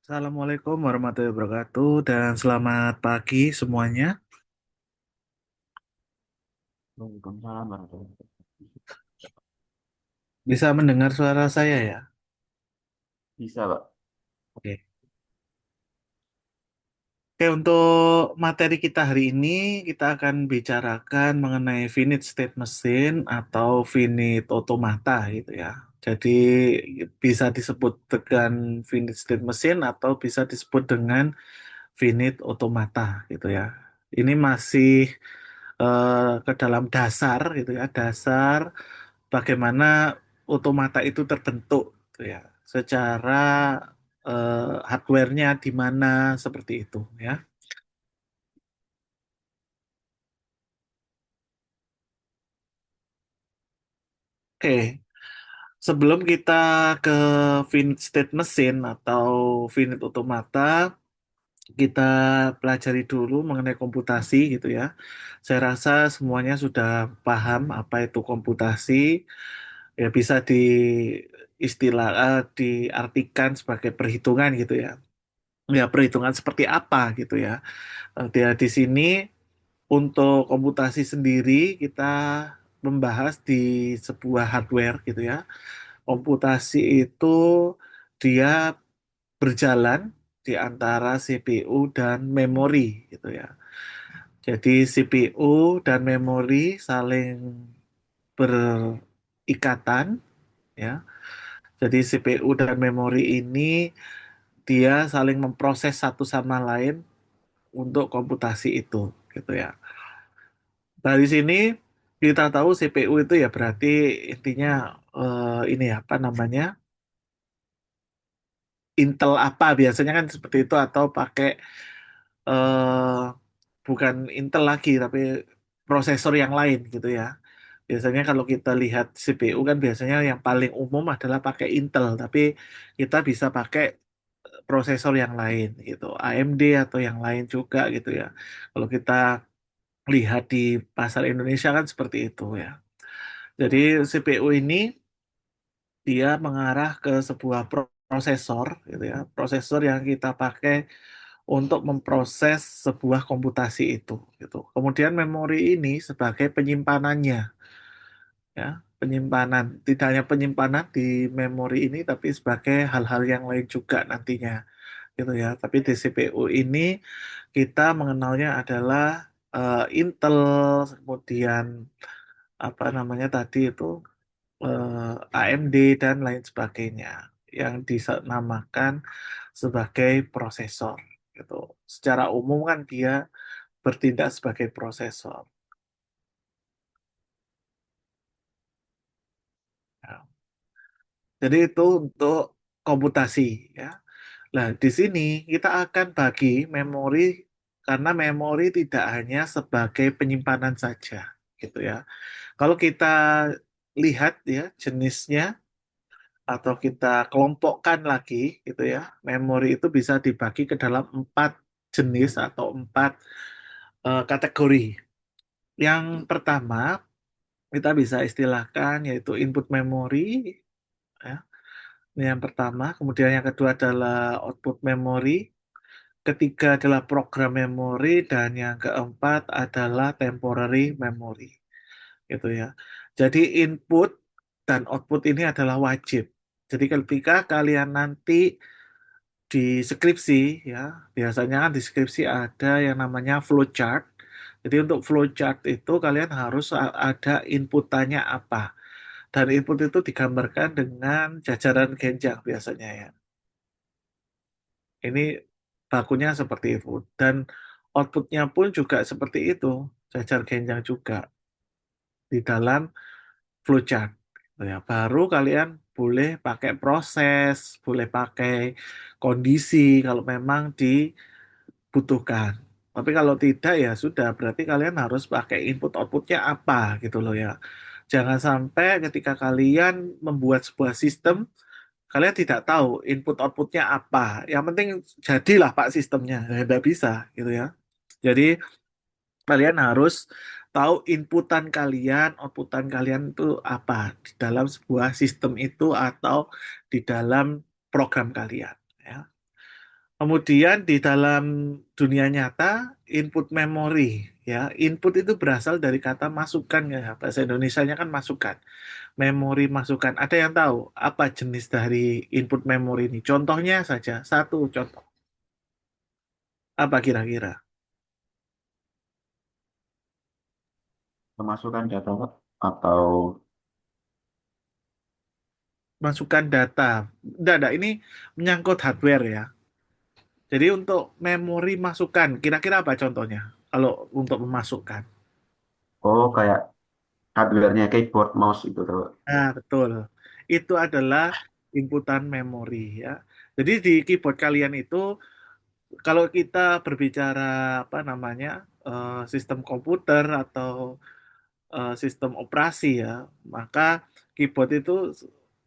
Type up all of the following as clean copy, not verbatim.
Assalamualaikum warahmatullahi wabarakatuh dan selamat pagi semuanya. Waalaikumsalam warahmatullahi wabarakatuh. Bisa mendengar suara saya ya? Bisa, Pak. Oke. Oke, untuk materi kita hari ini kita akan bicarakan mengenai finite state machine atau finite automata gitu ya. Jadi bisa disebut dengan finite state machine atau bisa disebut dengan finite automata gitu ya. Ini masih ke dalam dasar gitu ya, dasar bagaimana otomata itu terbentuk gitu ya, secara hardware-nya di mana seperti itu ya. Oke, sebelum kita ke finite state machine atau finite automata, kita pelajari dulu mengenai komputasi gitu ya. Saya rasa semuanya sudah paham apa itu komputasi. Ya bisa diartikan sebagai perhitungan gitu ya. Ya perhitungan seperti apa gitu ya. Dia di sini untuk komputasi sendiri kita membahas di sebuah hardware gitu ya. Komputasi itu dia berjalan di antara CPU dan memori gitu ya. Jadi CPU dan memori saling berikatan ya. Jadi CPU dan memori ini dia saling memproses satu sama lain untuk komputasi itu gitu ya. Dari sini kita tahu CPU itu ya berarti intinya ini ya, apa namanya, Intel apa biasanya kan seperti itu, atau pakai eh, bukan Intel lagi tapi prosesor yang lain gitu ya. Biasanya kalau kita lihat CPU kan biasanya yang paling umum adalah pakai Intel, tapi kita bisa pakai prosesor yang lain gitu, AMD atau yang lain juga gitu ya. Kalau kita lihat di pasar Indonesia kan seperti itu ya. Jadi CPU ini dia mengarah ke sebuah prosesor gitu ya, prosesor yang kita pakai untuk memproses sebuah komputasi itu gitu. Kemudian memori ini sebagai penyimpanannya ya, penyimpanan. Tidak hanya penyimpanan di memori ini tapi sebagai hal-hal yang lain juga nantinya gitu ya. Tapi di CPU ini kita mengenalnya adalah Intel, kemudian apa namanya tadi itu, AMD dan lain sebagainya yang dinamakan sebagai prosesor gitu. Secara umum kan dia bertindak sebagai prosesor. Ya. Jadi itu untuk komputasi ya. Nah, di sini kita akan bagi memori karena memori tidak hanya sebagai penyimpanan saja gitu ya. Kalau kita lihat ya jenisnya atau kita kelompokkan lagi gitu ya, memori itu bisa dibagi ke dalam empat jenis atau empat kategori. Yang pertama kita bisa istilahkan yaitu input memory ya. Ini yang pertama, kemudian yang kedua adalah output memory, ketiga adalah program memory, dan yang keempat adalah temporary memory gitu ya. Jadi input dan output ini adalah wajib. Jadi ketika kalian nanti di skripsi ya, biasanya kan di skripsi ada yang namanya flowchart. Jadi untuk flowchart itu kalian harus ada inputannya apa. Dan input itu digambarkan dengan jajaran genjang biasanya ya. Ini bakunya seperti itu. Dan outputnya pun juga seperti itu, jajar genjang juga di dalam flowchart. Gitu ya. Baru kalian boleh pakai proses, boleh pakai kondisi kalau memang dibutuhkan. Tapi kalau tidak ya sudah, berarti kalian harus pakai input outputnya apa gitu loh ya. Jangan sampai ketika kalian membuat sebuah sistem, kalian tidak tahu input outputnya apa. Yang penting jadilah Pak sistemnya. Ya, tidak bisa gitu ya. Jadi kalian harus tahu inputan kalian, outputan kalian itu apa di dalam sebuah sistem itu atau di dalam program kalian. Ya. Kemudian di dalam dunia nyata, input memori, ya, input itu berasal dari kata masukan ya, bahasa Indonesianya kan masukan, memori masukan. Ada yang tahu apa jenis dari input memori ini? Contohnya saja, satu contoh. Apa kira-kira? Pemasukan data Pak, atau Masukan data. Tidak, ini menyangkut hardware ya. Jadi untuk memori masukan, kira-kira apa contohnya? Kalau untuk memasukkan. oh kayak hardware-nya keyboard mouse itu tuh. Nah, betul. Itu adalah inputan memori ya. Jadi di keyboard kalian itu kalau kita berbicara apa namanya sistem komputer atau sistem operasi ya, maka keyboard itu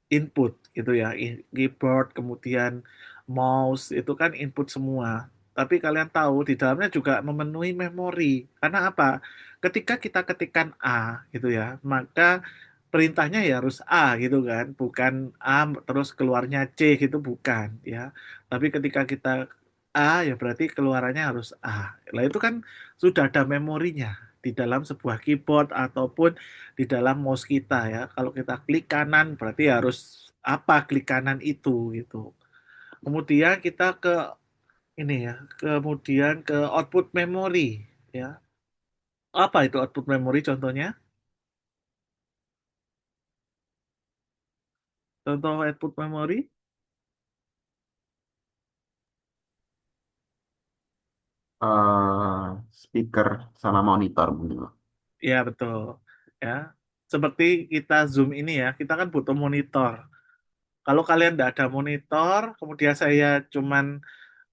input gitu ya. Keyboard kemudian mouse itu kan input semua. Tapi kalian tahu di dalamnya juga memenuhi memori. Karena apa? Ketika kita ketikkan A gitu ya, maka perintahnya ya harus A gitu kan, bukan A terus keluarnya C gitu bukan ya. Tapi ketika kita A ya berarti keluarannya harus A. Nah itu kan sudah ada memorinya di dalam sebuah keyboard ataupun di dalam mouse kita ya. Kalau kita klik kanan berarti harus apa klik kanan itu gitu. Kemudian kita ke ini ya, kemudian ke output memori ya. Apa itu output memori contohnya? Contoh output memori? Speaker sama monitor mungkin Pak. Ya betul ya. Seperti kita Zoom ini ya, kita kan butuh monitor. Kalau kalian tidak ada monitor, kemudian saya cuman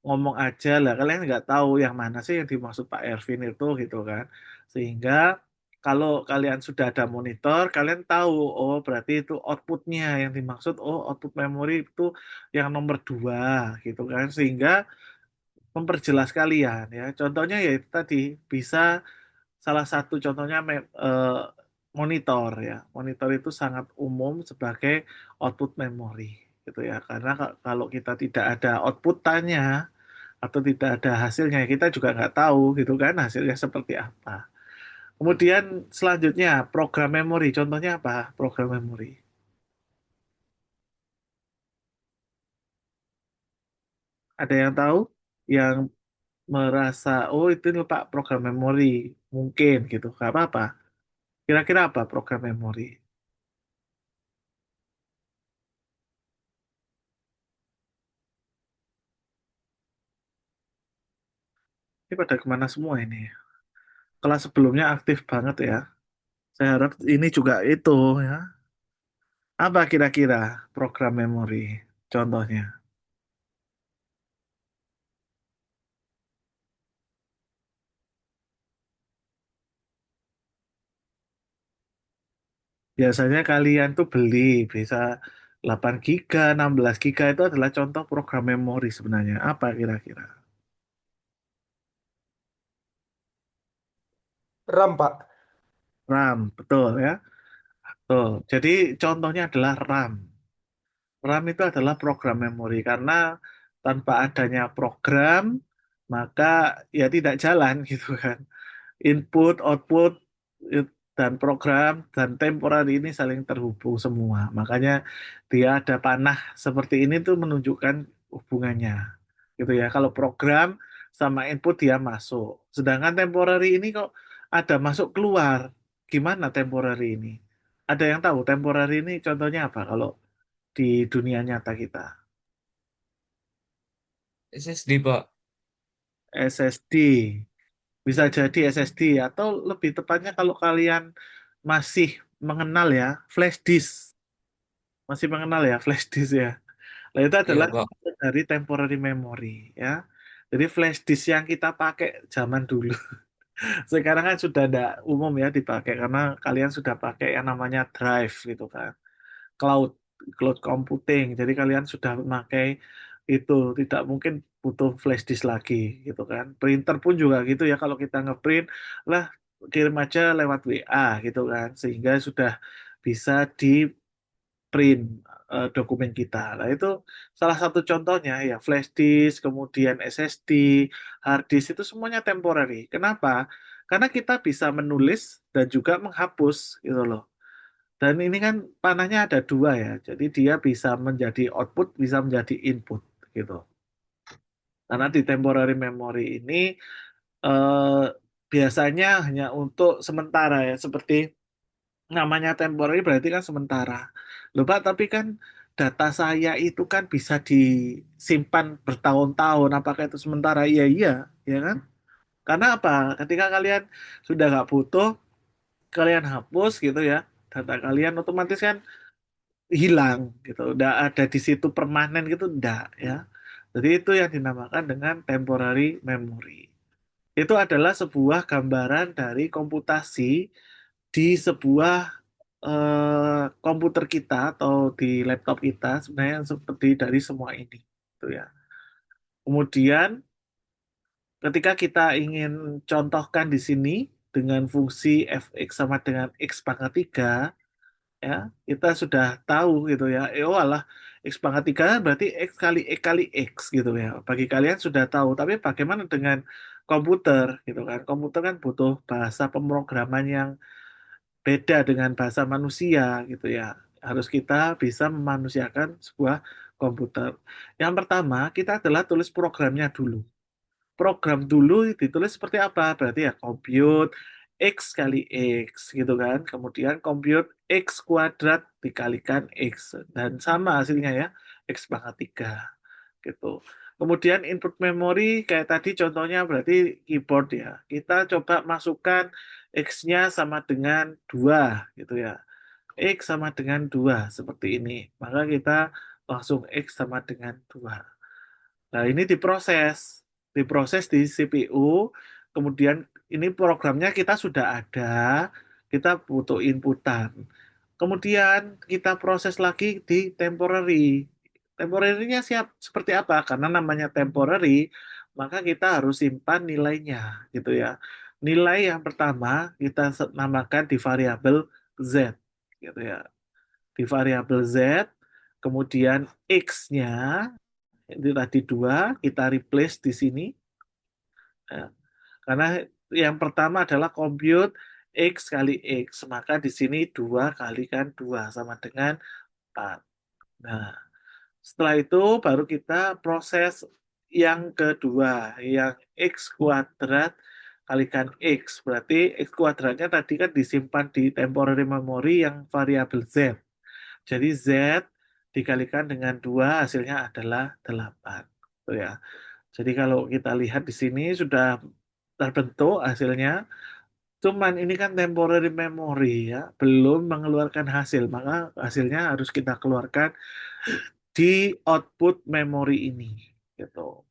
ngomong aja lah, kalian nggak tahu yang mana sih yang dimaksud Pak Ervin itu gitu kan. Sehingga kalau kalian sudah ada monitor, kalian tahu, oh berarti itu outputnya yang dimaksud, oh output memori itu yang nomor dua gitu kan. Sehingga memperjelas kalian ya. Contohnya ya itu tadi bisa salah satu contohnya monitor ya. Monitor itu sangat umum sebagai output memori gitu ya. Karena kalau kita tidak ada outputannya atau tidak ada hasilnya, kita juga nggak tahu gitu kan hasilnya seperti apa. Kemudian selanjutnya program memori. Contohnya apa? Program memori. Ada yang tahu? Yang merasa oh itu nih Pak program memori mungkin gitu. Nggak apa-apa. Kira-kira apa program memori? Ini pada kemana semua ini? Kelas sebelumnya aktif banget ya. Saya harap ini juga itu ya. Apa kira-kira program memori? Contohnya. Biasanya kalian tuh beli bisa 8 giga, 16 giga itu adalah contoh program memori sebenarnya. Apa kira-kira? RAM, Pak. RAM, betul ya. Betul. Jadi contohnya adalah RAM. RAM itu adalah program memori karena tanpa adanya program maka ya tidak jalan gitu kan. Input, output, dan program dan temporary ini saling terhubung semua. Makanya dia ada panah seperti ini tuh menunjukkan hubungannya. Gitu ya. Kalau program sama input dia masuk. Sedangkan temporary ini kok ada masuk keluar. Gimana temporary ini? Ada yang tahu temporary ini contohnya apa kalau di dunia nyata kita? SSD, Pak. SSD. Bisa jadi SSD atau lebih tepatnya kalau kalian masih mengenal ya flash disk, masih mengenal ya flash disk ya. Nah, itu Iya, adalah Pak. dari temporary memory ya. Jadi flash disk yang kita pakai zaman dulu. Sekarang kan sudah tidak umum ya dipakai karena kalian sudah pakai yang namanya drive gitu kan. Cloud cloud computing. Jadi kalian sudah memakai itu tidak mungkin butuh flash disk lagi gitu kan. Printer pun juga gitu ya kalau kita ngeprint lah kirim aja lewat WA gitu kan sehingga sudah bisa di print. dokumen kita. Nah, itu salah satu contohnya ya flash disk, kemudian SSD, hard disk itu semuanya temporary. Kenapa? Karena kita bisa menulis dan juga menghapus gitu loh. Dan ini kan panahnya ada dua ya, jadi dia bisa menjadi output, bisa menjadi input gitu. Karena di temporary memory ini eh, biasanya hanya untuk sementara ya, seperti namanya temporary berarti kan sementara. Loh Pak, tapi kan data saya itu kan bisa disimpan bertahun-tahun. Apakah itu sementara? Iya, iya, ya kan? Karena apa? Ketika kalian sudah nggak butuh, kalian hapus gitu ya, data kalian otomatis kan hilang gitu. Udah ada di situ permanen gitu, enggak ya. Jadi itu yang dinamakan dengan temporary memory. Itu adalah sebuah gambaran dari komputasi di sebuah komputer kita atau di laptop kita sebenarnya yang seperti dari semua ini gitu ya. Kemudian ketika kita ingin contohkan di sini dengan fungsi fx sama dengan x pangkat 3 ya, kita sudah tahu gitu ya. Oh alah, x pangkat 3 berarti x kali x gitu ya. Bagi kalian sudah tahu, tapi bagaimana dengan komputer gitu kan? Komputer kan butuh bahasa pemrograman yang beda dengan bahasa manusia gitu ya. Harus kita bisa memanusiakan sebuah komputer. Yang pertama, kita adalah tulis programnya dulu. Program dulu ditulis seperti apa? Berarti ya compute X kali X gitu kan. Kemudian compute X kuadrat dikalikan X. Dan sama hasilnya ya, X pangkat 3 gitu. Kemudian input memory kayak tadi contohnya berarti keyboard ya. Kita coba masukkan X-nya sama dengan 2 gitu ya. X sama dengan 2 seperti ini. Maka kita langsung X sama dengan 2. Nah, ini diproses di CPU, kemudian ini programnya kita sudah ada, kita butuh inputan. Kemudian kita proses lagi di temporary. Temporary-nya siap seperti apa? Karena namanya temporary, maka kita harus simpan nilainya, gitu ya. Nilai yang pertama kita namakan di variabel Z, gitu ya. Di variabel Z, kemudian X-nya itu tadi 2 kita replace di sini. Ya. Karena yang pertama adalah compute X kali X, maka di sini 2 kalikan 2 sama dengan 4. Nah, setelah itu baru kita proses yang kedua, yang X kuadrat kalikan X. Berarti X kuadratnya tadi kan disimpan di temporary memory yang variabel Z. Jadi Z dikalikan dengan 2 hasilnya adalah 8. Tuh ya. Jadi kalau kita lihat di sini sudah terbentuk hasilnya, cuman ini kan temporary memory ya, belum mengeluarkan hasil, maka hasilnya harus kita keluarkan di output memory ini. Gitu.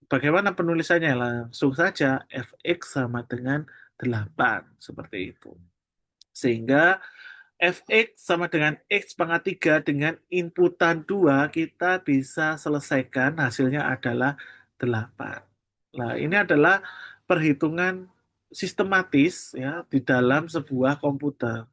Bagaimana penulisannya? Langsung saja fx sama dengan 8 seperti itu. Sehingga fx sama dengan x pangkat 3 dengan inputan 2 kita bisa selesaikan hasilnya adalah 8. Nah, ini adalah perhitungan sistematis ya di dalam sebuah komputer.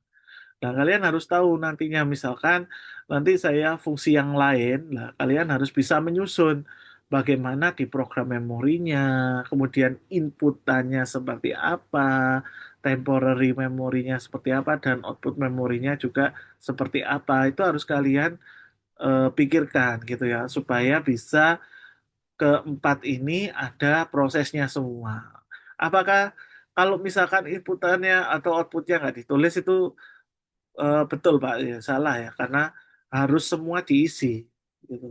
Nah, kalian harus tahu nantinya misalkan nanti saya fungsi yang lain, nah kalian harus bisa menyusun bagaimana di program memorinya, kemudian inputannya seperti apa, temporary memorinya seperti apa, dan output memorinya juga seperti apa. Itu harus kalian pikirkan gitu ya, supaya bisa keempat ini ada prosesnya semua. Apakah kalau misalkan inputannya atau outputnya nggak ditulis itu betul Pak, ya salah ya karena harus semua diisi. Gitu.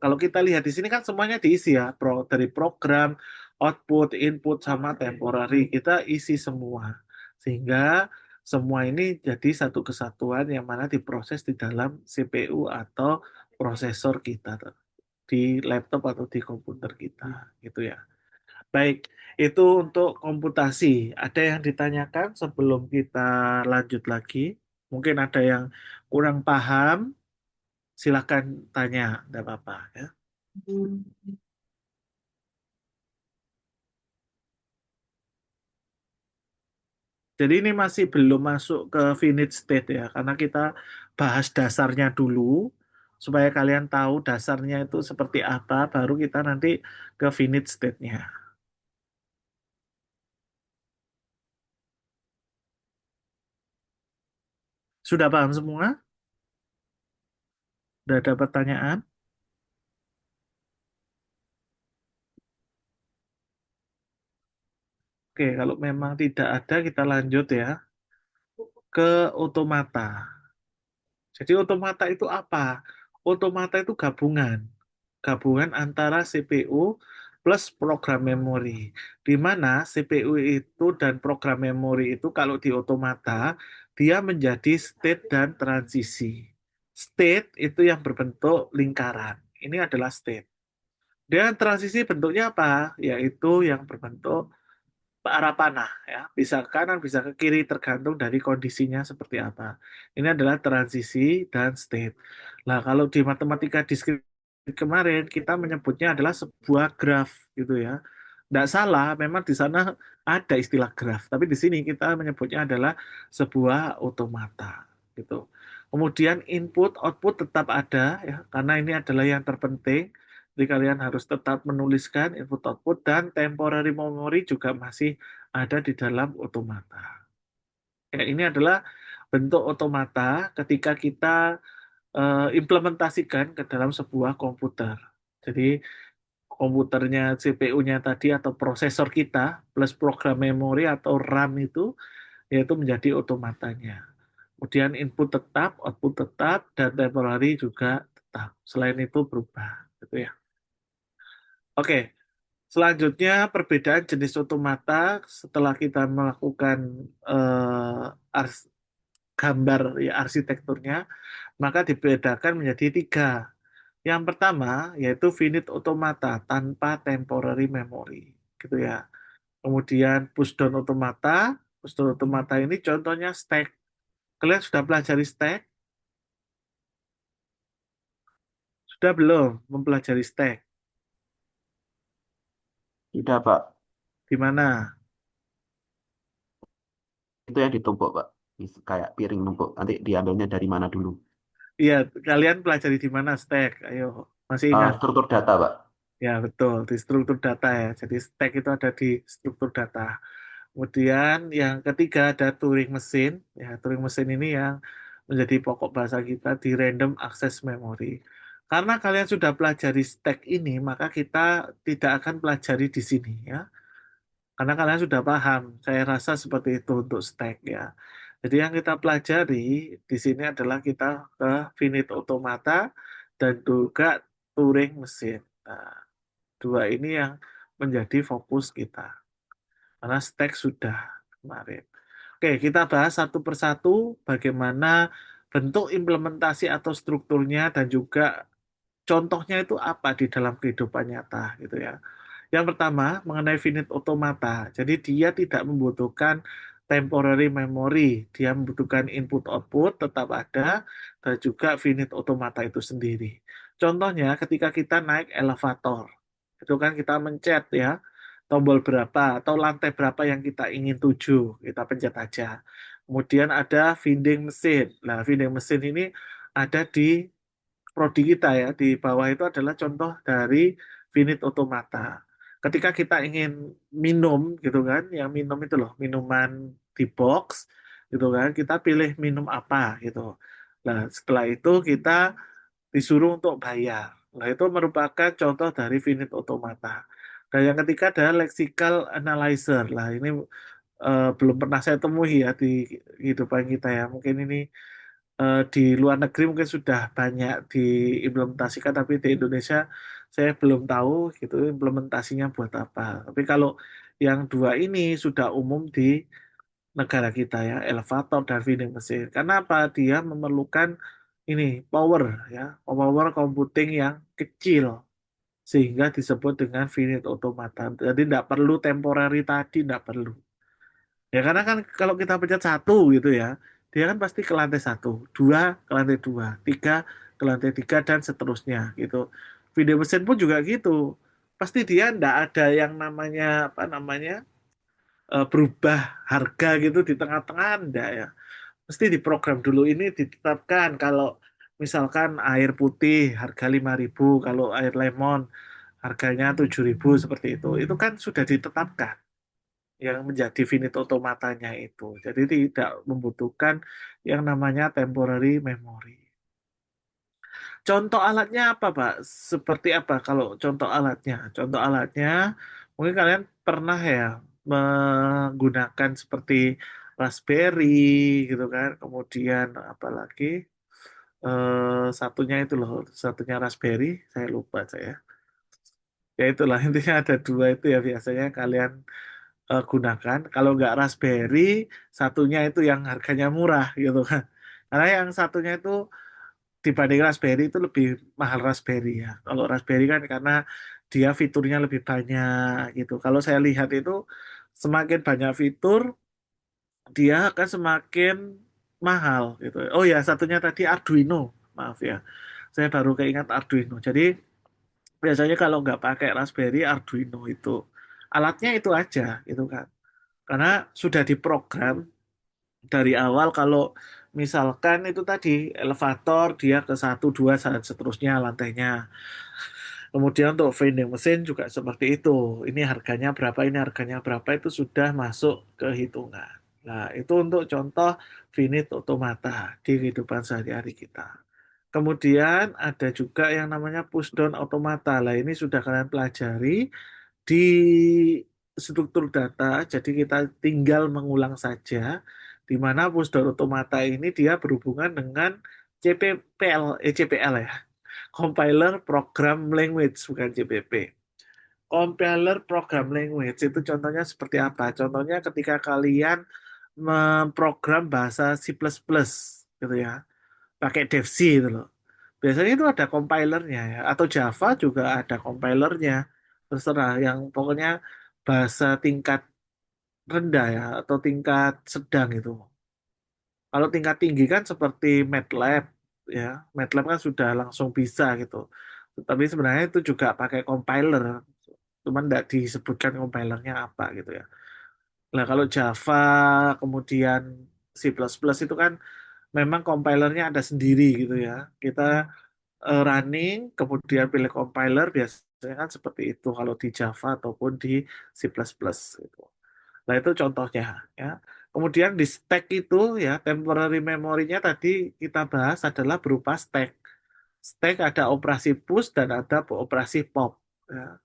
Kalau kita lihat di sini kan semuanya diisi ya, dari program, output, input sama temporary kita isi semua, sehingga semua ini jadi satu kesatuan yang mana diproses di dalam CPU atau prosesor kita di laptop atau di komputer kita, gitu ya. Baik, itu untuk komputasi. Ada yang ditanyakan sebelum kita lanjut lagi? Mungkin ada yang kurang paham, silakan tanya, tidak apa-apa ya. Jadi ini masih belum masuk ke finite state ya, karena kita bahas dasarnya dulu supaya kalian tahu dasarnya itu seperti apa, baru kita nanti ke finite state-nya. Sudah paham semua? Sudah ada pertanyaan? Oke, kalau memang tidak ada, kita lanjut ya ke otomata. Jadi otomata itu apa? Otomata itu gabungan antara CPU plus program memori. Di mana CPU itu dan program memori itu kalau di otomata dia menjadi state dan transisi. State itu yang berbentuk lingkaran. Ini adalah state. Dan transisi bentuknya apa? Yaitu yang berbentuk arah panah ya, bisa ke kanan, bisa ke kiri tergantung dari kondisinya seperti apa. Ini adalah transisi dan state. Nah, kalau di matematika diskrit kemarin kita menyebutnya adalah sebuah graf gitu ya. Tidak salah, memang di sana ada istilah graf, tapi di sini kita menyebutnya adalah sebuah otomata gitu. Kemudian input output tetap ada ya, karena ini adalah yang terpenting. Jadi kalian harus tetap menuliskan input output dan temporary memory juga masih ada di dalam otomata. Ya, ini adalah bentuk otomata ketika kita implementasikan ke dalam sebuah komputer. Jadi komputernya CPU-nya tadi atau prosesor kita plus program memori atau RAM itu yaitu menjadi otomatanya. Kemudian input tetap, output tetap, dan temporary juga tetap. Selain itu berubah, gitu ya. Oke, selanjutnya perbedaan jenis otomata setelah kita melakukan ars- gambar ya arsitekturnya, maka dibedakan menjadi tiga. Yang pertama yaitu finite automata tanpa temporary memory, gitu ya. Kemudian push down automata ini contohnya stack. Kalian sudah pelajari stack? Sudah belum mempelajari stack? Tidak, Pak. Di mana? Itu yang ditumpuk, Pak. Kayak piring numpuk. Nanti diambilnya dari mana dulu? Iya, kalian pelajari di mana stack? Ayo, masih ingat? Struktur data, Pak. Ya, betul, di struktur data ya. Jadi stack itu ada di struktur data. Kemudian yang ketiga ada Turing mesin. Ya, Turing mesin ini yang menjadi pokok bahasa kita di random access memory. Karena kalian sudah pelajari stack ini, maka kita tidak akan pelajari di sini ya. Karena kalian sudah paham, saya rasa seperti itu untuk stack ya. Jadi yang kita pelajari di sini adalah kita ke finite automata dan juga Turing mesin. Nah, dua ini yang menjadi fokus kita. Karena stack sudah kemarin. Oke, kita bahas satu persatu bagaimana bentuk implementasi atau strukturnya dan juga contohnya itu apa di dalam kehidupan nyata gitu ya. Yang pertama mengenai finite automata. Jadi dia tidak membutuhkan temporary memory, dia membutuhkan input output tetap ada dan juga finite automata itu sendiri. Contohnya ketika kita naik elevator, itu kan kita mencet ya tombol berapa atau lantai berapa yang kita ingin tuju, kita pencet aja. Kemudian ada vending mesin. Nah, vending mesin ini ada di prodi kita ya, di bawah itu adalah contoh dari finite automata. Ketika kita ingin minum gitu kan, yang minum itu loh, minuman di box gitu kan, kita pilih minum apa gitu. Nah, setelah itu kita disuruh untuk bayar. Nah, itu merupakan contoh dari finite automata. Dan yang ketiga adalah lexical analyzer. Lah, ini belum pernah saya temui ya di kehidupan kita ya. Mungkin ini di luar negeri mungkin sudah banyak diimplementasikan, tapi di Indonesia saya belum tahu gitu implementasinya buat apa. Tapi kalau yang dua ini sudah umum di negara kita ya, elevator dan vending machine. Karena apa? Dia memerlukan ini power ya, power computing yang kecil sehingga disebut dengan finite automata. Jadi tidak perlu temporary tadi, tidak perlu. Ya karena kan kalau kita pencet satu gitu ya, dia kan pasti ke lantai satu, dua ke lantai dua, tiga ke lantai tiga dan seterusnya gitu. Video mesin pun juga gitu. Pasti dia ndak ada yang namanya apa namanya berubah harga gitu di tengah-tengah ndak ya. Mesti diprogram dulu ini ditetapkan kalau Misalkan air putih harga 5.000, kalau air lemon harganya 7.000 seperti itu. Itu kan sudah ditetapkan yang menjadi finite automatanya itu. Jadi tidak membutuhkan yang namanya temporary memory. Contoh alatnya apa, Pak? Seperti apa kalau contoh alatnya? Contoh alatnya mungkin kalian pernah ya menggunakan seperti Raspberry gitu kan. Kemudian apa lagi? Satunya itu loh, satunya Raspberry, saya lupa saya. Ya itulah intinya ada dua itu ya biasanya kalian gunakan. Kalau nggak Raspberry, satunya itu yang harganya murah gitu kan. Karena yang satunya itu dibanding Raspberry itu lebih mahal Raspberry ya. Kalau Raspberry kan karena dia fiturnya lebih banyak gitu. Kalau saya lihat itu semakin banyak fitur, dia akan semakin mahal gitu. Oh ya, satunya tadi Arduino. Maaf ya. Saya baru keingat Arduino. Jadi biasanya kalau nggak pakai Raspberry, Arduino itu alatnya itu aja gitu kan. Karena sudah diprogram dari awal kalau misalkan itu tadi elevator dia ke satu dua dan seterusnya lantainya. Kemudian untuk vending mesin juga seperti itu. Ini harganya berapa, ini harganya berapa itu sudah masuk ke hitungan. Nah, itu untuk contoh finite automata di kehidupan sehari-hari kita. Kemudian ada juga yang namanya push down automata. Lah ini sudah kalian pelajari di struktur data, jadi kita tinggal mengulang saja, di mana push down automata ini dia berhubungan dengan CPL ya, Compiler Program Language, bukan CPP. Compiler Program Language itu contohnya seperti apa? Contohnya ketika kalian memprogram bahasa C++ gitu ya, pakai DevC itu loh. Biasanya itu ada compilernya ya, atau Java juga ada compilernya. Terserah yang pokoknya bahasa tingkat rendah ya atau tingkat sedang itu. Kalau tingkat tinggi kan seperti MATLAB ya. MATLAB kan sudah langsung bisa gitu. Tapi sebenarnya itu juga pakai compiler. Cuman tidak disebutkan compilernya apa gitu ya. Nah, kalau Java kemudian C++ itu kan memang compilernya ada sendiri gitu ya. Kita running, kemudian pilih compiler, biasanya kan seperti itu kalau di Java ataupun di C++ gitu. Nah, itu contohnya ya. Kemudian di stack itu ya, temporary memory-nya tadi kita bahas adalah berupa stack. Stack ada operasi push dan ada operasi pop. Ya.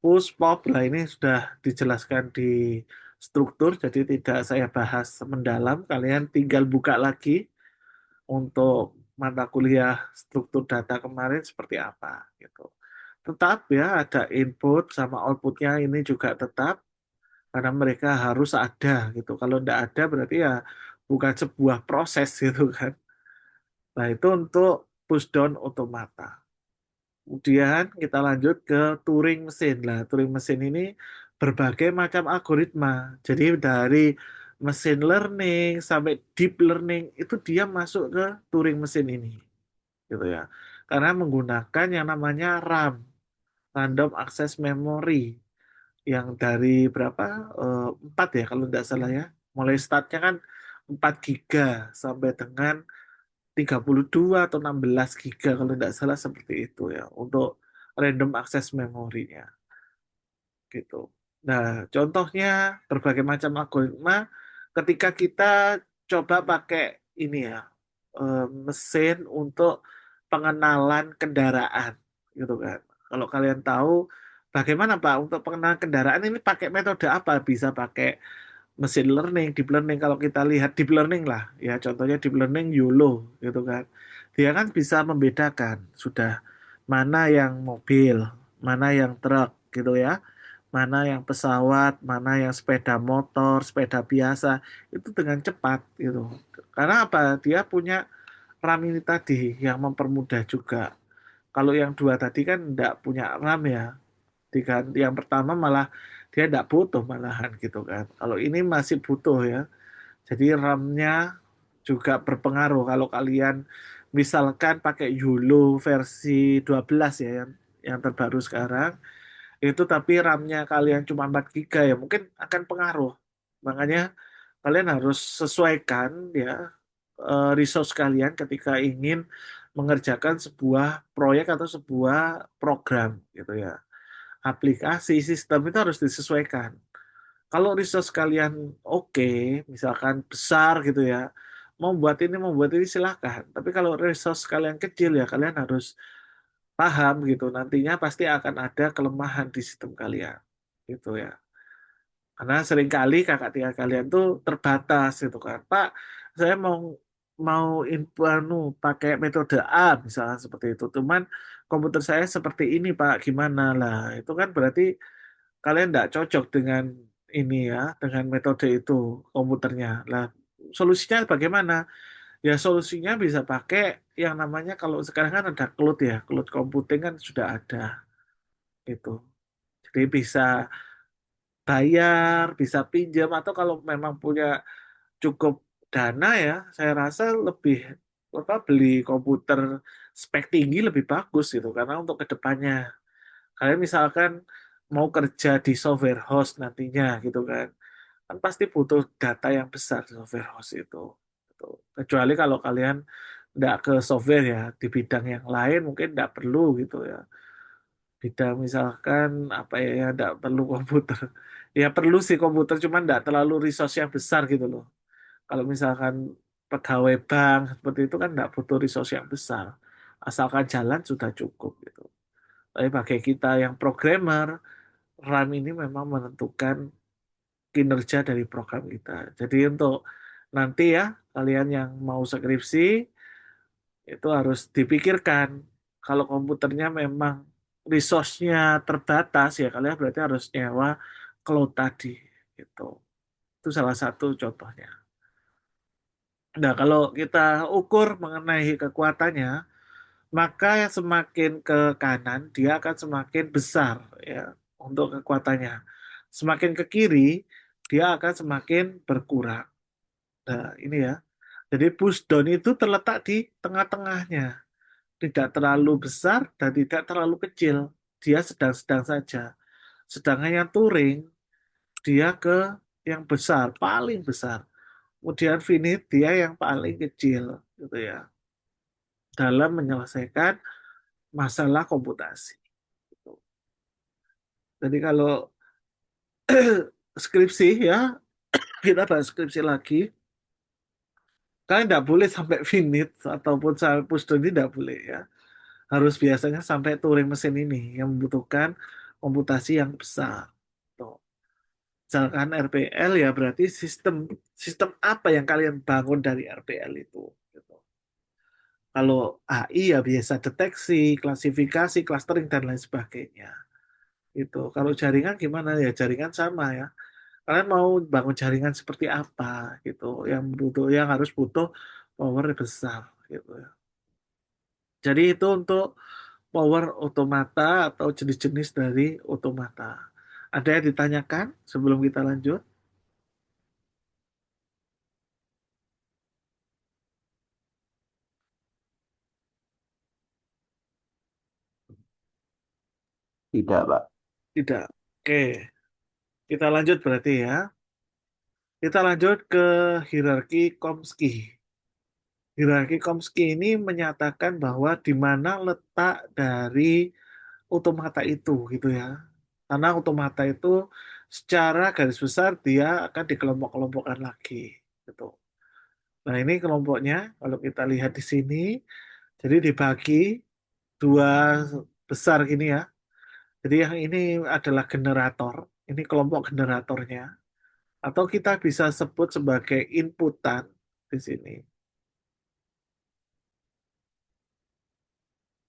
Push, pop, lah ini sudah dijelaskan di struktur, jadi tidak saya bahas mendalam. Kalian tinggal buka lagi untuk mata kuliah struktur data kemarin seperti apa gitu. Tetap ya ada input sama outputnya ini juga tetap karena mereka harus ada gitu. Kalau tidak ada berarti ya bukan sebuah proses gitu kan. Nah itu untuk push down automata. Kemudian kita lanjut ke Turing mesin. Lah, Turing mesin ini berbagai macam algoritma. Jadi dari mesin learning sampai deep learning itu dia masuk ke Turing mesin ini, gitu ya. Karena menggunakan yang namanya RAM, Random Access Memory, yang dari berapa? 4 ya kalau tidak salah ya. Mulai startnya kan 4 giga sampai dengan 32 atau 16 giga kalau tidak salah seperti itu ya untuk random access memorinya gitu. Nah, contohnya berbagai macam algoritma ketika kita coba pakai ini ya mesin untuk pengenalan kendaraan gitu kan. Kalau kalian tahu bagaimana Pak untuk pengenalan kendaraan ini pakai metode apa? Bisa pakai mesin learning, deep learning. Kalau kita lihat deep learning lah, ya contohnya deep learning YOLO gitu kan. Dia kan bisa membedakan sudah mana yang mobil, mana yang truk gitu ya, mana yang pesawat, mana yang sepeda motor, sepeda biasa itu dengan cepat gitu. Karena apa? Dia punya RAM ini tadi yang mempermudah juga. Kalau yang dua tadi kan tidak punya RAM ya, diganti yang pertama malah dia tidak butuh malahan gitu kan. Kalau ini masih butuh ya. Jadi RAM-nya juga berpengaruh. Kalau kalian misalkan pakai YOLO versi 12 ya yang terbaru sekarang itu tapi RAM-nya kalian cuma 4 giga ya mungkin akan pengaruh. Makanya kalian harus sesuaikan ya resource kalian ketika ingin mengerjakan sebuah proyek atau sebuah program gitu ya. Aplikasi sistem itu harus disesuaikan. Kalau resource kalian oke, misalkan besar gitu ya, mau buat ini silahkan. Tapi kalau resource kalian kecil ya kalian harus paham gitu. Nantinya pasti akan ada kelemahan di sistem kalian gitu ya. Karena seringkali kakak tingkat kalian tuh terbatas gitu kan. Pak, saya mau mau pakai metode A misalnya seperti itu. Cuman komputer saya seperti ini Pak, gimana lah? Itu kan berarti kalian tidak cocok dengan ini ya, dengan metode itu komputernya. Lah, solusinya bagaimana? Ya solusinya bisa pakai yang namanya kalau sekarang kan ada cloud ya, cloud computing kan sudah ada itu. Jadi bisa bayar, bisa pinjam atau kalau memang punya cukup dana ya, saya rasa lebih apa beli komputer spek tinggi lebih bagus gitu karena untuk kedepannya. Kalian misalkan mau kerja di software house nantinya gitu kan, kan pasti butuh data yang besar di software house itu. Gitu. Kecuali kalau kalian nggak ke software ya, di bidang yang lain mungkin nggak perlu gitu ya. Bidang misalkan apa ya, ya nggak perlu komputer. Ya perlu sih komputer, cuman nggak terlalu resource yang besar gitu loh. Kalau misalkan pegawai bank seperti itu kan nggak butuh resource yang besar. Asalkan jalan sudah cukup gitu. Tapi bagi kita yang programmer, RAM ini memang menentukan kinerja dari program kita. Jadi untuk nanti ya, kalian yang mau skripsi, itu harus dipikirkan. Kalau komputernya memang resource-nya terbatas, ya kalian berarti harus nyewa cloud tadi. Gitu. Itu salah satu contohnya. Nah, kalau kita ukur mengenai kekuatannya, maka yang semakin ke kanan, dia akan semakin besar ya untuk kekuatannya. Semakin ke kiri, dia akan semakin berkurang. Nah, ini ya. Jadi push down itu terletak di tengah-tengahnya. Tidak terlalu besar dan tidak terlalu kecil. Dia sedang-sedang saja. Sedangkan yang touring, dia ke yang besar, paling besar. Kemudian finite, dia yang paling kecil. Gitu ya. Dalam menyelesaikan masalah komputasi. Gitu. Jadi kalau skripsi ya, kita bahas skripsi lagi. Kalian tidak boleh sampai finite ataupun sampai push down ini tidak boleh ya. Harus biasanya sampai Turing mesin ini yang membutuhkan komputasi yang besar. Tuh. Misalkan RPL ya berarti sistem sistem apa yang kalian bangun dari RPL itu. Gitu. Kalau AI ya biasa deteksi, klasifikasi, clustering dan lain sebagainya. Itu. Kalau jaringan gimana ya? Jaringan sama ya. Kalian mau bangun jaringan seperti apa gitu? Yang harus butuh power besar gitu ya. Jadi itu untuk power otomata atau jenis-jenis dari otomata. Ada yang ditanyakan sebelum kita lanjut? Tidak, Pak. Tidak. Oke, kita lanjut berarti ya. Kita lanjut ke hierarki Chomsky. Hierarki Chomsky ini menyatakan bahwa di mana letak dari otomata itu gitu ya. Karena otomata itu secara garis besar dia akan dikelompok-kelompokkan lagi gitu. Nah, ini kelompoknya kalau kita lihat di sini jadi dibagi dua besar gini ya. Jadi yang ini adalah generator. Ini kelompok generatornya. Atau kita bisa sebut sebagai inputan di sini.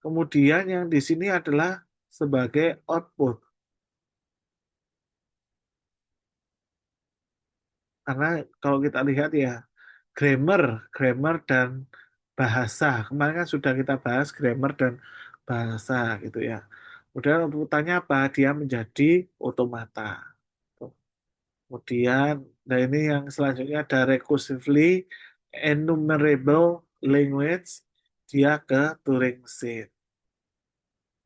Kemudian yang di sini adalah sebagai output. Karena kalau kita lihat ya, grammar, grammar dan bahasa. Kemarin kan sudah kita bahas grammar dan bahasa gitu ya. Kemudian urutannya apa? Dia menjadi otomata. Tuh. Kemudian, nah ini yang selanjutnya ada recursively enumerable language. Dia ke Turing set.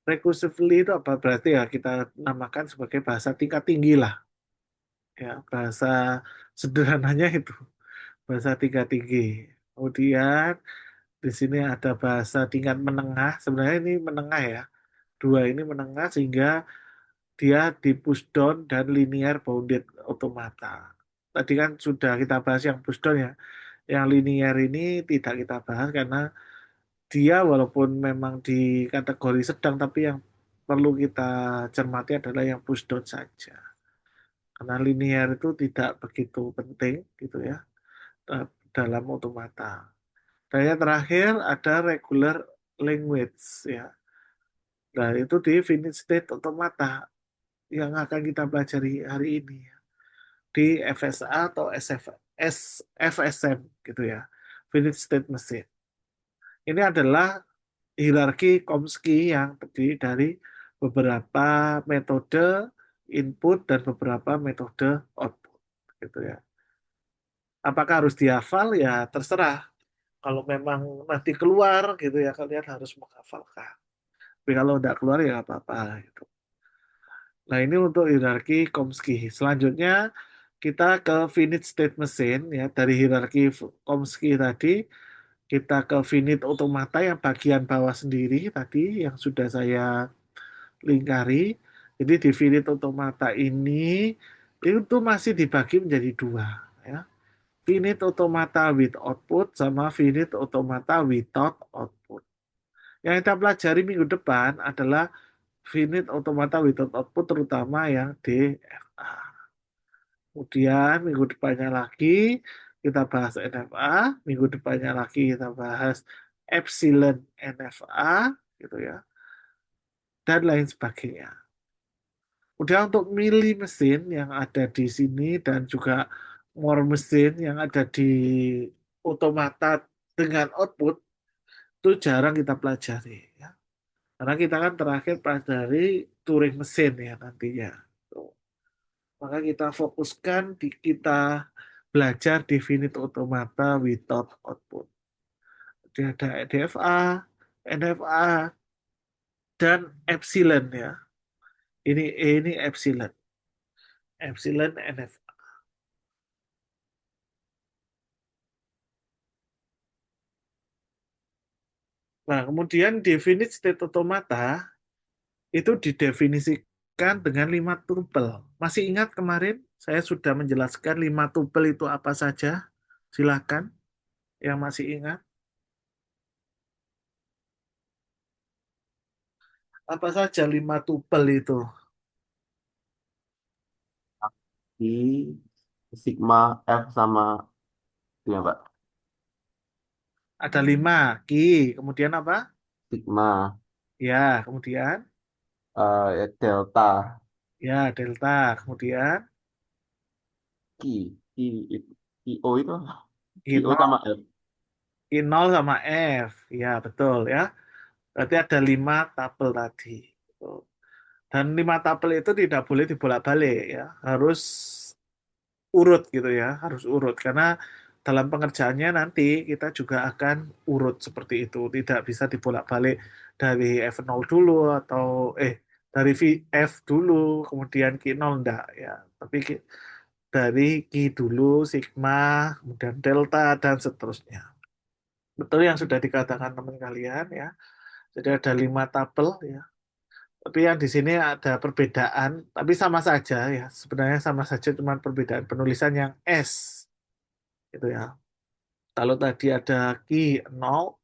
Recursively itu apa? Berarti ya kita namakan sebagai bahasa tingkat tinggi lah. Ya, bahasa sederhananya itu bahasa tingkat tinggi. Kemudian Di sini ada bahasa tingkat menengah. Sebenarnya ini menengah ya. Dua ini menengah sehingga dia di push down dan linear bounded automata. Tadi kan sudah kita bahas yang push down ya. Yang linear ini tidak kita bahas karena dia walaupun memang di kategori sedang, tapi yang perlu kita cermati adalah yang push down saja. Karena linear itu tidak begitu penting gitu ya dalam automata. Dan yang terakhir ada regular language ya. Nah, itu di finite state automata yang akan kita pelajari hari ini ya. Di FSA atau FSM gitu ya. Finite state machine. Ini adalah hierarki Chomsky yang terdiri dari beberapa metode input dan beberapa metode output gitu ya. Apakah harus dihafal? Ya terserah. Kalau memang nanti keluar gitu ya kalian harus menghafalkan. Tapi kalau tidak keluar ya nggak apa-apa gitu. Nah ini untuk hierarki Chomsky. Selanjutnya kita ke finite state machine ya dari hierarki Chomsky tadi kita ke finite automata yang bagian bawah sendiri tadi yang sudah saya lingkari. Jadi di finite automata ini itu masih dibagi menjadi dua ya. Finite automata with output sama finite automata without output. Yang kita pelajari minggu depan adalah finite automata without output terutama yang DFA. Kemudian minggu depannya lagi kita bahas NFA, minggu depannya lagi kita bahas epsilon NFA gitu ya, dan lain sebagainya. Udah untuk milih mesin yang ada di sini dan juga more mesin yang ada di otomata dengan output itu jarang kita pelajari ya. Karena kita kan terakhir pelajari Turing mesin ya nantinya. Tuh. Maka kita fokuskan di kita belajar definite automata without output. Jadi ada DFA, NFA, dan epsilon ya. Ini epsilon. Epsilon NFA. Nah, kemudian definite state automata itu didefinisikan dengan 5 tupel. Masih ingat kemarin saya sudah menjelaskan 5 tupel itu apa saja? Silakan yang masih ingat. Apa saja 5 tupel itu? I, sigma, F sama itu ya Pak. Ada 5. Ki, kemudian apa? Sigma, Ya, kemudian ya, delta, ya delta, kemudian Ki, Ki, Ki, O itu, Ki, Ki O sama 0, F. Ki 0 sama F. Ya, betul ya. Berarti ada 5 tabel tadi. Dan 5 tabel itu tidak boleh dibolak-balik ya. Harus urut gitu ya, harus urut karena dalam pengerjaannya nanti kita juga akan urut seperti itu, tidak bisa dibolak-balik dari F0 dulu atau dari F dulu kemudian Q0 enggak ya, tapi dari Q dulu, sigma, kemudian delta dan seterusnya. Betul yang sudah dikatakan teman kalian ya. Jadi ada 5 tabel ya. Tapi yang di sini ada perbedaan, tapi sama saja ya. Sebenarnya sama saja, cuma perbedaan penulisan yang S gitu ya. Kalau tadi ada key 0,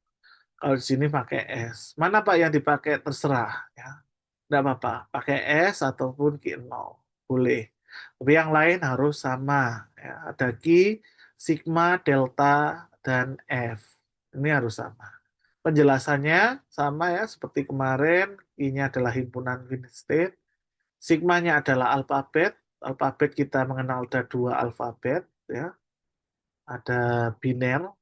kalau di sini pakai S. Mana Pak yang dipakai terserah ya. Tidak apa-apa, pakai S ataupun key 0. Boleh. Tapi yang lain harus sama ya. Ada key, sigma, delta, dan F. Ini harus sama. Penjelasannya sama ya seperti kemarin, key-nya adalah himpunan finite state, sigmanya adalah alfabet. Alfabet kita mengenal ada 2 alfabet ya. Ada biner,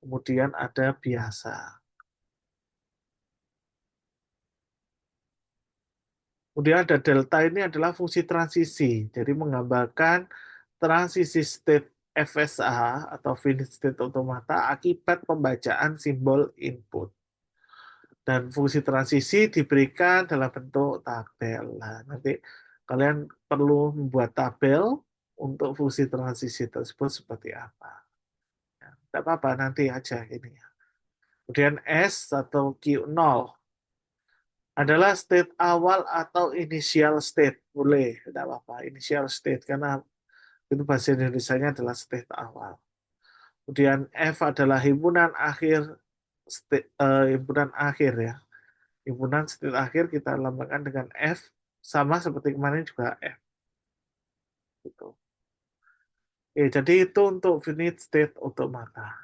kemudian ada biasa. Kemudian ada delta ini adalah fungsi transisi. Jadi menggambarkan transisi state FSA atau finite state automata akibat pembacaan simbol input. Dan fungsi transisi diberikan dalam bentuk tabel. Nah, nanti kalian perlu membuat tabel untuk fungsi transisi tersebut seperti apa. Tidak apa-apa, nanti aja ini. Kemudian S atau Q0 adalah state awal atau initial state. Boleh, tidak apa-apa. Initial state, karena itu bahasa Indonesianya adalah state awal. Kemudian F adalah himpunan akhir ya. Himpunan state akhir kita lambangkan dengan F, sama seperti kemarin juga F. Gitu. Oke, jadi itu untuk finite state automata.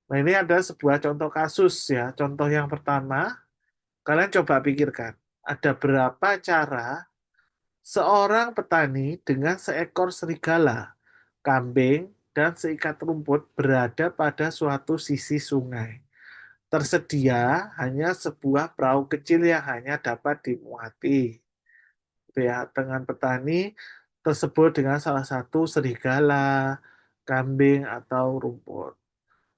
Nah, ini ada sebuah contoh kasus ya. Contoh yang pertama, kalian coba pikirkan, ada berapa cara seorang petani dengan seekor serigala, kambing, dan seikat rumput berada pada suatu sisi sungai. Tersedia hanya sebuah perahu kecil yang hanya dapat dimuati. Gitu ya, dengan petani tersebut dengan salah satu serigala, kambing, atau rumput.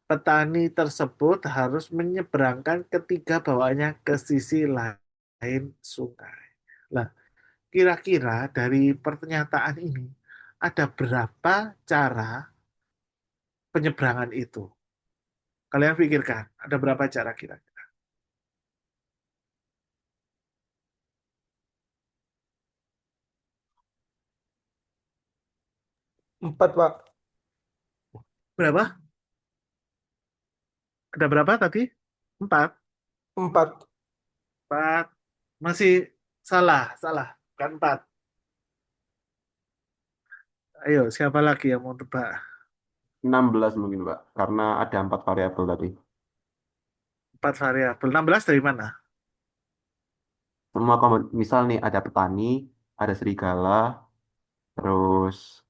Petani tersebut harus menyeberangkan ketiga bawahnya ke sisi lain sungai. Nah, kira-kira dari pernyataan ini ada berapa cara penyeberangan itu? Kalian pikirkan, ada berapa cara kira-kira? 4, Pak. Berapa? Ada berapa tadi? Empat. 4. Empat. Masih salah, salah. Bukan empat. Ayo, siapa lagi yang mau tebak? 16 mungkin, Pak. Karena ada 4 variabel tadi. Empat variabel. 16 dari mana? Semua misal nih ada petani, ada serigala, terus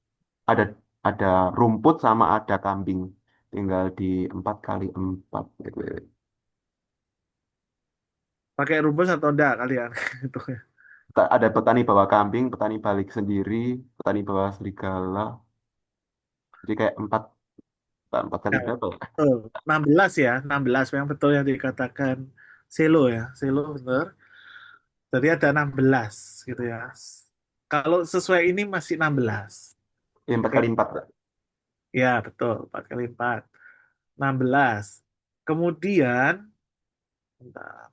ada ada rumput sama ada kambing. Tinggal di 4 kali 4 gitu. Pakai rumus atau enggak kalian? Itu ya. Ada petani bawa kambing, petani balik sendiri, petani bawa serigala. Jadi kayak 4 kali Ya, berapa ya? betul. 16 ya, 16 yang betul yang dikatakan Selo ya. Selo benar. Jadi ada 16 gitu ya. Kalau sesuai ini masih 16. Empat Oke. kali empat Pak. Ya, betul. 4 kali 4. 16. Kemudian, bentar.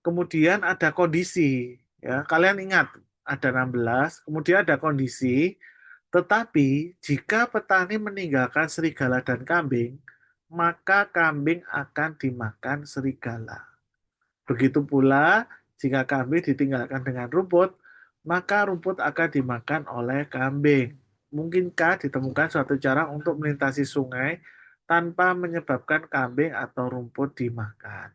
Kemudian ada kondisi. Ya, kalian ingat, ada 16. Kemudian ada kondisi. Tetapi jika petani meninggalkan serigala dan kambing, maka kambing akan dimakan serigala. Begitu pula jika kambing ditinggalkan dengan rumput, maka rumput akan dimakan oleh kambing. Mungkinkah ditemukan suatu cara untuk melintasi sungai tanpa menyebabkan kambing atau rumput dimakan?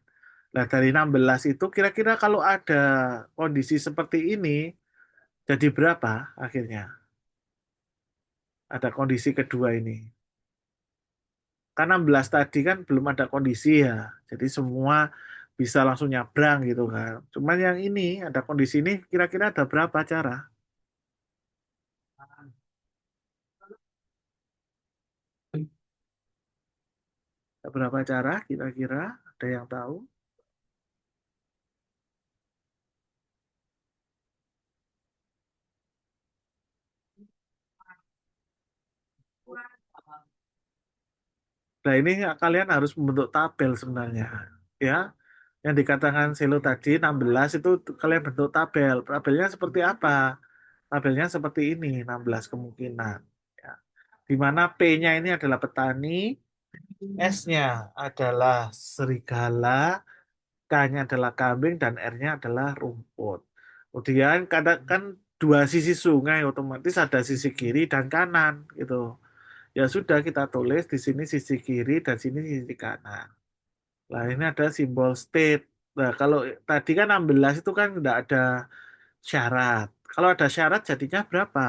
Nah, dari 16 itu kira-kira kalau ada kondisi seperti ini, jadi berapa akhirnya? Ada kondisi kedua ini. Kan 16 tadi kan belum ada kondisi ya. Jadi semua bisa langsung nyabrang gitu kan. Cuman yang ini ada kondisi ini kira-kira ada berapa cara? Ada berapa cara kira-kira? Ada yang tahu? Nah ini kalian harus membentuk tabel sebenarnya. Ya, yang dikatakan Selo tadi 16 itu kalian bentuk tabel. Tabelnya seperti apa? Tabelnya seperti ini, 16 kemungkinan. Ya. Di mana P-nya ini adalah petani, S-nya adalah serigala, K-nya adalah kambing, dan R-nya adalah rumput. Kemudian katakan dua sisi sungai, otomatis ada sisi kiri dan kanan gitu. Ya sudah kita tulis di sini sisi kiri dan sini sisi kanan. Nah ini ada simbol state. Nah kalau tadi kan 16 itu kan tidak ada syarat. Kalau ada syarat jadinya berapa?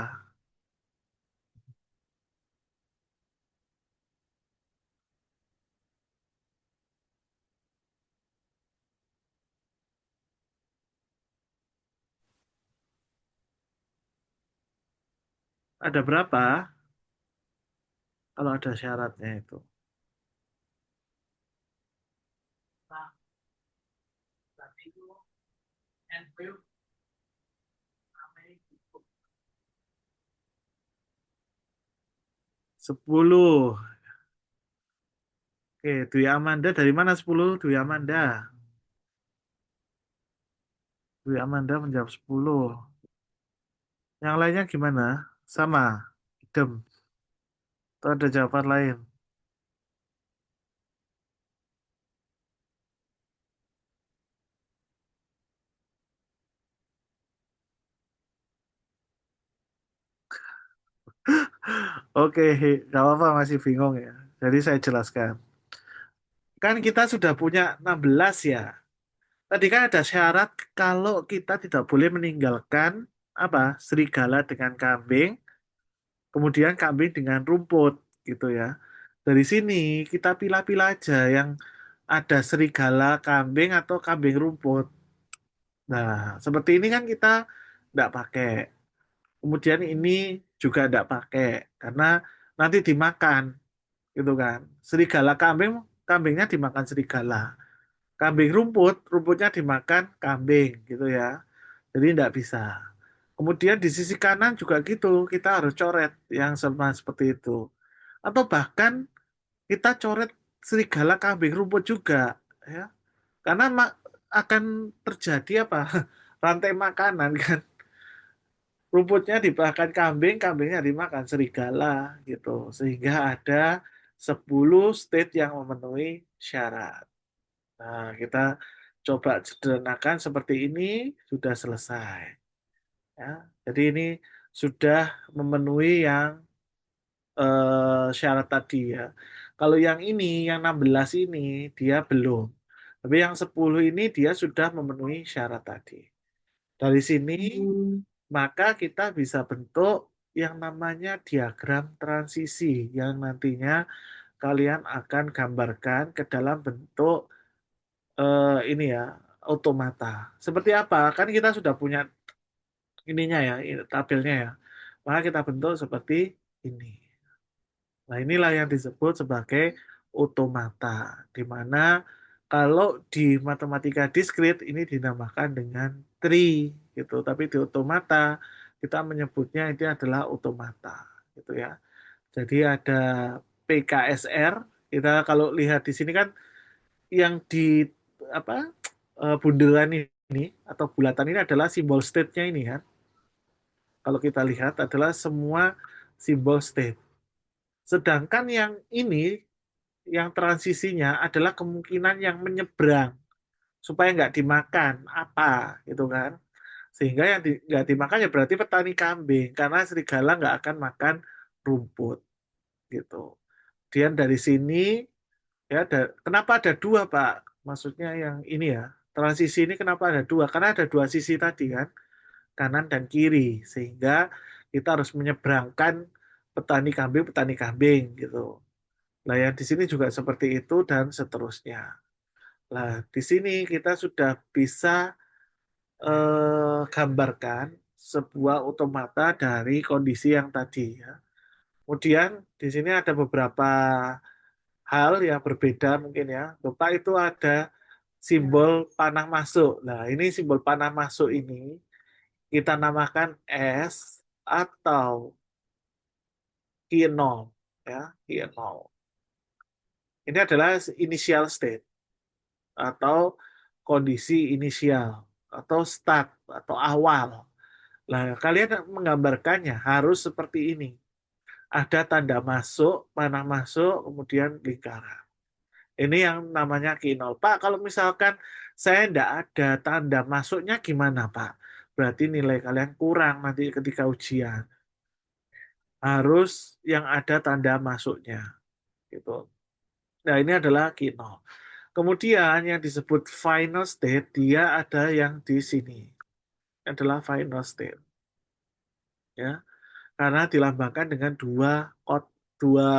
Ada berapa kalau ada syaratnya itu? 10. Oke, Dwi Amanda dari mana 10? Dwi Amanda. Dwi Amanda menjawab 10. Yang lainnya gimana? Sama. Idem. Atau ada jawaban lain? Oke, nggak apa-apa masih bingung ya. Jadi saya jelaskan. Kan kita sudah punya 16 ya. Tadi kan ada syarat kalau kita tidak boleh meninggalkan apa serigala dengan kambing, kemudian kambing dengan rumput gitu ya. Dari sini kita pilah-pilah aja yang ada serigala kambing atau kambing rumput. Nah, seperti ini kan kita tidak pakai. Kemudian ini juga tidak pakai karena nanti dimakan gitu kan. Serigala kambing, kambingnya dimakan serigala. Kambing rumput, rumputnya dimakan kambing gitu ya. Jadi tidak bisa. Kemudian di sisi kanan juga gitu, kita harus coret yang sama seperti itu. Atau bahkan kita coret serigala kambing rumput juga ya. Karena akan terjadi apa? Rantai makanan kan. Rumputnya dimakan kambing, kambingnya dimakan serigala gitu. Sehingga ada 10 state yang memenuhi syarat. Nah, kita coba sederhanakan seperti ini sudah selesai. Ya, jadi ini sudah memenuhi yang syarat tadi ya. Kalau yang ini, yang 16 ini, dia belum. Tapi yang 10 ini dia sudah memenuhi syarat tadi. Dari sini, maka kita bisa bentuk yang namanya diagram transisi yang nantinya kalian akan gambarkan ke dalam bentuk ini ya, automata. Seperti apa? Kan kita sudah punya ininya ya, tabelnya ya. Maka kita bentuk seperti ini. Nah, inilah yang disebut sebagai otomata, di mana kalau di matematika diskrit ini dinamakan dengan tree gitu, tapi di otomata kita menyebutnya itu adalah otomata gitu ya. Jadi ada PKSR, kita kalau lihat di sini kan yang di apa bunderan ini atau bulatan ini adalah simbol state-nya ini kan. Kalau kita lihat adalah semua simbol state. Sedangkan yang ini yang transisinya adalah kemungkinan yang menyeberang supaya nggak dimakan apa gitu kan, sehingga yang nggak dimakan ya berarti petani kambing karena serigala nggak akan makan rumput gitu. Kemudian dari sini ya kenapa ada dua Pak, maksudnya yang ini ya transisi ini kenapa ada dua, karena ada dua sisi tadi kan, kanan dan kiri, sehingga kita harus menyeberangkan petani kambing gitu. Nah, yang di sini juga seperti itu dan seterusnya. Nah, di sini kita sudah bisa gambarkan sebuah otomata dari kondisi yang tadi ya. Kemudian di sini ada beberapa hal yang berbeda mungkin ya. Bapak itu ada simbol panah masuk. Nah, ini simbol panah masuk ini kita namakan S atau Q0 ya, Q0. Ini adalah initial state atau kondisi inisial atau start atau awal. Nah, kalian menggambarkannya harus seperti ini. Ada tanda masuk, panah masuk, kemudian lingkaran. Ini yang namanya Q0. Pak, kalau misalkan saya tidak ada tanda masuknya gimana, Pak? Berarti nilai kalian kurang nanti ketika ujian. Harus yang ada tanda masuknya. Gitu. Nah, ini adalah Q0. Kemudian yang disebut final state, dia ada yang di sini. Adalah final state. Ya, karena dilambangkan dengan dua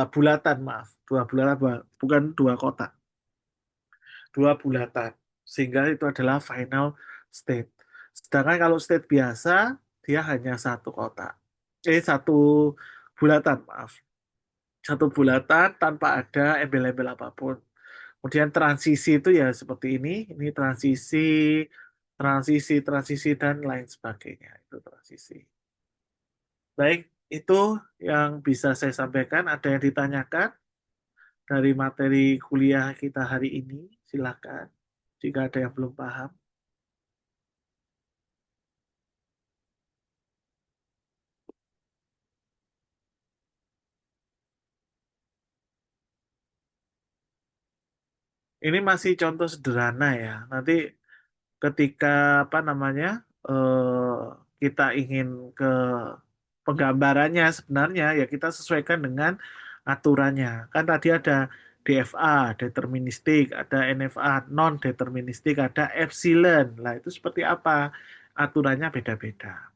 bulatan, maaf. Dua bulatan, bukan dua kotak. Dua bulatan. Sehingga itu adalah final state. Sedangkan kalau state biasa, dia hanya satu kotak. Satu bulatan, maaf. Satu bulatan tanpa ada embel-embel apapun. Kemudian transisi itu ya seperti ini transisi, transisi, transisi, dan lain sebagainya. Itu transisi. Baik, Itu yang bisa saya sampaikan. Ada yang ditanyakan dari materi kuliah kita hari ini? Silakan. Jika ada yang belum paham. Ini masih contoh sederhana ya. Nanti ketika apa namanya kita ingin ke penggambarannya sebenarnya ya kita sesuaikan dengan aturannya. Kan tadi ada DFA, deterministik, ada NFA, non deterministik, ada epsilon. Lah itu seperti apa? Aturannya beda-beda.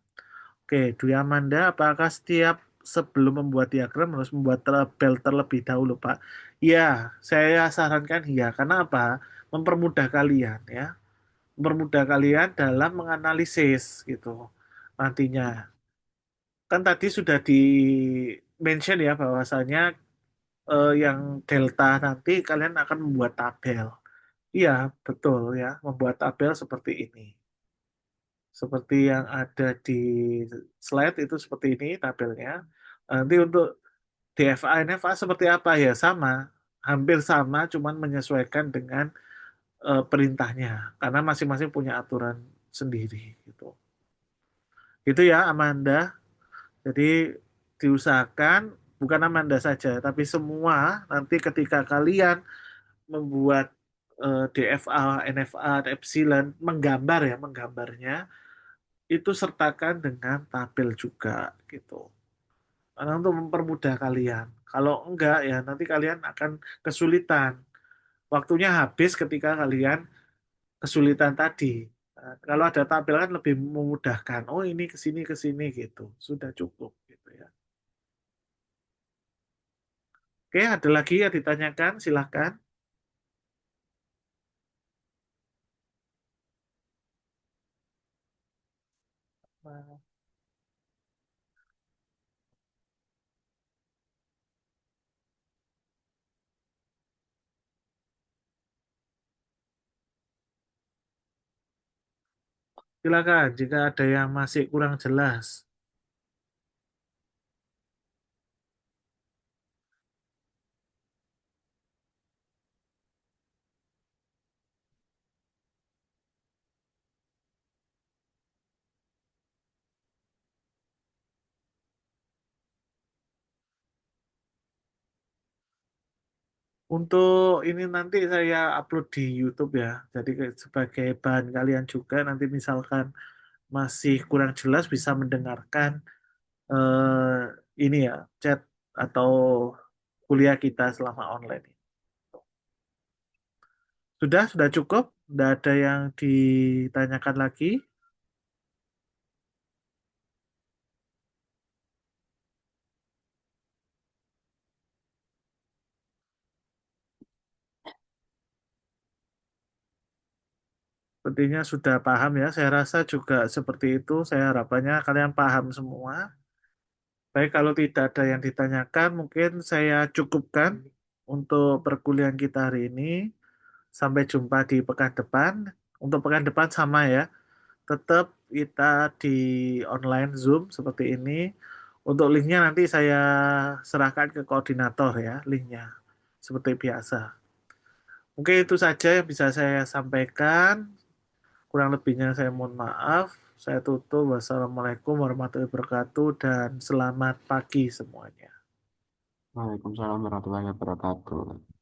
Oke, Dwi Amanda, apakah setiap sebelum membuat diagram harus membuat tabel terlebih dahulu, Pak? Ya, saya sarankan iya. Karena apa? Mempermudah kalian ya, mempermudah kalian dalam menganalisis gitu nantinya. Kan tadi sudah di mention ya bahwasanya yang delta nanti kalian akan membuat tabel. Iya, betul ya, membuat tabel seperti ini. Seperti yang ada di slide itu seperti ini tabelnya. Nanti untuk DFA, NFA seperti apa ya? Sama, hampir sama, cuman menyesuaikan dengan perintahnya. Karena masing-masing punya aturan sendiri gitu. Itu ya Amanda. Jadi diusahakan bukan Amanda saja, tapi semua nanti ketika kalian membuat DFA, NFA, Epsilon, menggambar ya, menggambarnya, itu sertakan dengan tabel juga gitu. Karena untuk mempermudah kalian. Kalau enggak ya nanti kalian akan kesulitan. Waktunya habis ketika kalian kesulitan tadi. Nah, kalau ada tabel kan lebih memudahkan. Oh ini ke sini gitu. Sudah cukup gitu ya. Oke, ada lagi yang ditanyakan? Silahkan. Nah, silakan jika ada yang masih kurang jelas. Untuk ini nanti saya upload di YouTube ya. Jadi sebagai bahan kalian juga nanti misalkan masih kurang jelas bisa mendengarkan ini ya chat atau kuliah kita selama online. Sudah cukup? Tidak ada yang ditanyakan lagi. Sepertinya sudah paham ya. Saya rasa juga seperti itu. Saya harapannya kalian paham semua. Baik, kalau tidak ada yang ditanyakan, mungkin saya cukupkan untuk perkuliahan kita hari ini. Sampai jumpa di pekan depan. Untuk pekan depan sama ya. Tetap kita di online Zoom seperti ini. Untuk linknya nanti saya serahkan ke koordinator ya, linknya. Seperti biasa. Mungkin itu saja yang bisa saya sampaikan. Kurang lebihnya saya mohon maaf. Saya tutup. Wassalamualaikum warahmatullahi wabarakatuh dan selamat pagi semuanya. Waalaikumsalam warahmatullahi wabarakatuh.